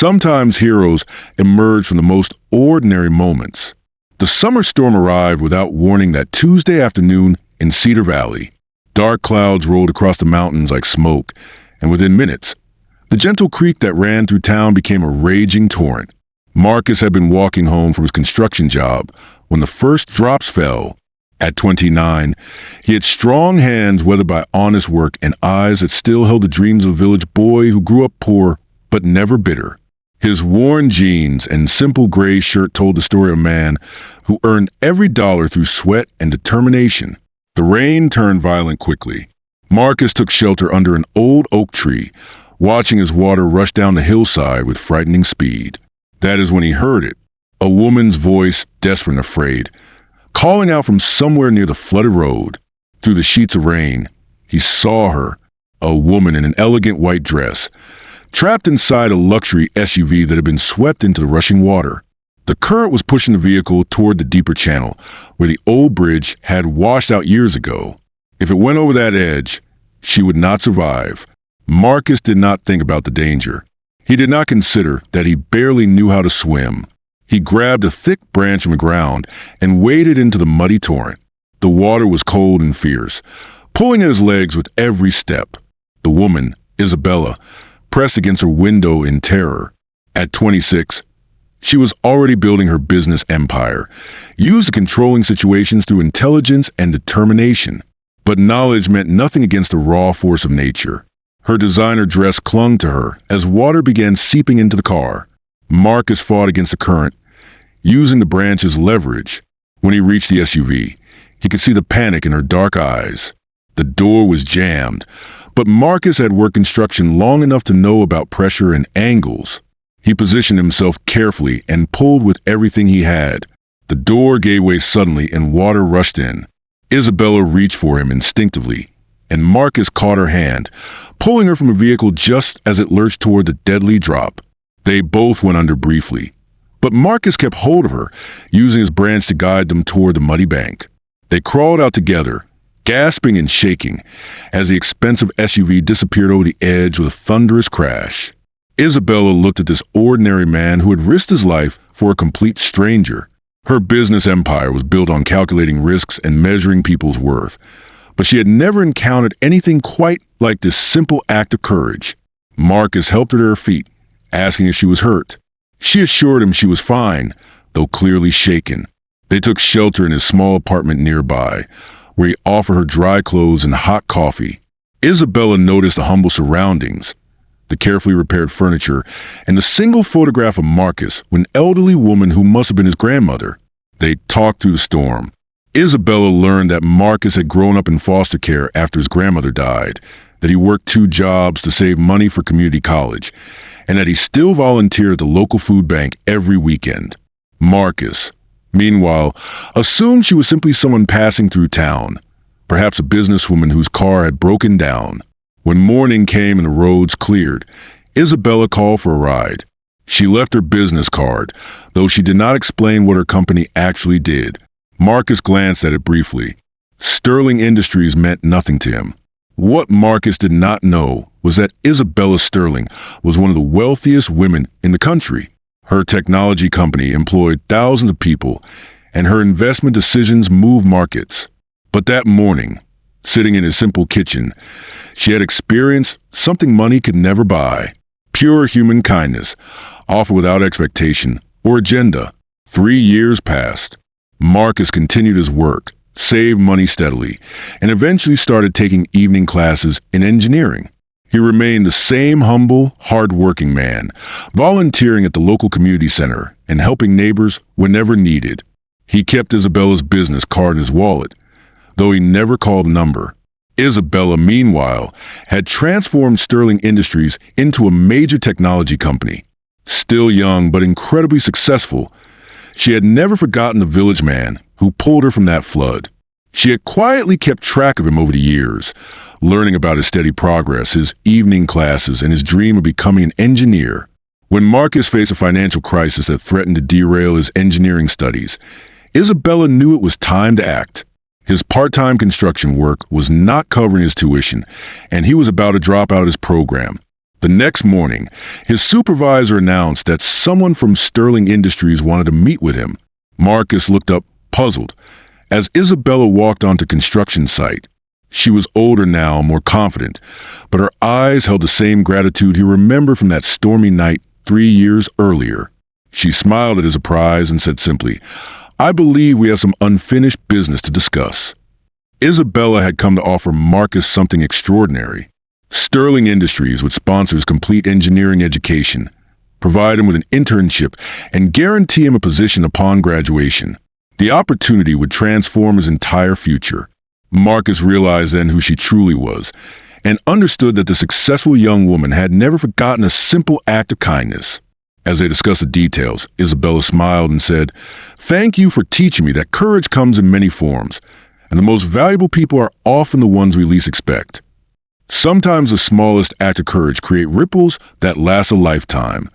Sometimes heroes emerge from the most ordinary moments. The summer storm arrived without warning that Tuesday afternoon in Cedar Valley. Dark clouds rolled across the mountains like smoke, and within minutes, the gentle creek that ran through town became a raging torrent. Marcus had been walking home from his construction job when the first drops fell. At 29, he had strong hands weathered by honest work and eyes that still held the dreams of a village boy who grew up poor but never bitter. His worn jeans and simple gray shirt told the story of a man who earned every dollar through sweat and determination. The rain turned violent quickly. Marcus took shelter under an old oak tree, watching as water rushed down the hillside with frightening speed. That is when he heard it, a woman's voice, desperate and afraid, calling out from somewhere near the flooded road. Through the sheets of rain, he saw her, a woman in an elegant white dress, trapped inside a luxury SUV that had been swept into the rushing water. The current was pushing the vehicle toward the deeper channel, where the old bridge had washed out years ago. If it went over that edge, she would not survive. Marcus did not think about the danger. He did not consider that he barely knew how to swim. He grabbed a thick branch from the ground and waded into the muddy torrent. The water was cold and fierce, pulling at his legs with every step. The woman, Isabella, pressed against her window in terror. At 26, she was already building her business empire, used to controlling situations through intelligence and determination. But knowledge meant nothing against the raw force of nature. Her designer dress clung to her as water began seeping into the car. Marcus fought against the current, using the branch as leverage. When he reached the SUV, he could see the panic in her dark eyes. The door was jammed, but Marcus had worked construction long enough to know about pressure and angles. He positioned himself carefully and pulled with everything he had. The door gave way suddenly and water rushed in. Isabella reached for him instinctively, and Marcus caught her hand, pulling her from the vehicle just as it lurched toward the deadly drop. They both went under briefly, but Marcus kept hold of her, using his branch to guide them toward the muddy bank. They crawled out together, gasping and shaking, as the expensive SUV disappeared over the edge with a thunderous crash. Isabella looked at this ordinary man who had risked his life for a complete stranger. Her business empire was built on calculating risks and measuring people's worth, but she had never encountered anything quite like this simple act of courage. Marcus helped her to her feet, asking if she was hurt. She assured him she was fine, though clearly shaken. They took shelter in his small apartment nearby, where he offered her dry clothes and hot coffee. Isabella noticed the humble surroundings, the carefully repaired furniture, and the single photograph of Marcus with an elderly woman who must have been his grandmother. They talked through the storm. Isabella learned that Marcus had grown up in foster care after his grandmother died, that he worked 2 jobs to save money for community college, and that he still volunteered at the local food bank every weekend. Marcus, meanwhile, assumed she was simply someone passing through town, perhaps a businesswoman whose car had broken down. When morning came and the roads cleared, Isabella called for a ride. She left her business card, though she did not explain what her company actually did. Marcus glanced at it briefly. Sterling Industries meant nothing to him. What Marcus did not know was that Isabella Sterling was one of the wealthiest women in the country. Her technology company employed thousands of people, and her investment decisions moved markets. But that morning, sitting in his simple kitchen, she had experienced something money could never buy. Pure human kindness, offered without expectation or agenda. 3 years passed. Marcus continued his work, saved money steadily, and eventually started taking evening classes in engineering. He remained the same humble, hard-working man, volunteering at the local community center and helping neighbors whenever needed. He kept Isabella's business card in his wallet, though he never called a number. Isabella, meanwhile, had transformed Sterling Industries into a major technology company. Still young but incredibly successful, she had never forgotten the village man who pulled her from that flood. She had quietly kept track of him over the years, learning about his steady progress, his evening classes, and his dream of becoming an engineer. When Marcus faced a financial crisis that threatened to derail his engineering studies, Isabella knew it was time to act. His part-time construction work was not covering his tuition, and he was about to drop out of his program. The next morning, his supervisor announced that someone from Sterling Industries wanted to meet with him. Marcus looked up, puzzled. As Isabella walked onto construction site, she was older now, more confident, but her eyes held the same gratitude he remembered from that stormy night 3 years earlier. She smiled at his surprise and said simply, "I believe we have some unfinished business to discuss." Isabella had come to offer Marcus something extraordinary. Sterling Industries would sponsor his complete engineering education, provide him with an internship, and guarantee him a position upon graduation. The opportunity would transform his entire future. Marcus realized then who she truly was, and understood that the successful young woman had never forgotten a simple act of kindness. As they discussed the details, Isabella smiled and said, "Thank you for teaching me that courage comes in many forms, and the most valuable people are often the ones we least expect." Sometimes the smallest act of courage create ripples that last a lifetime.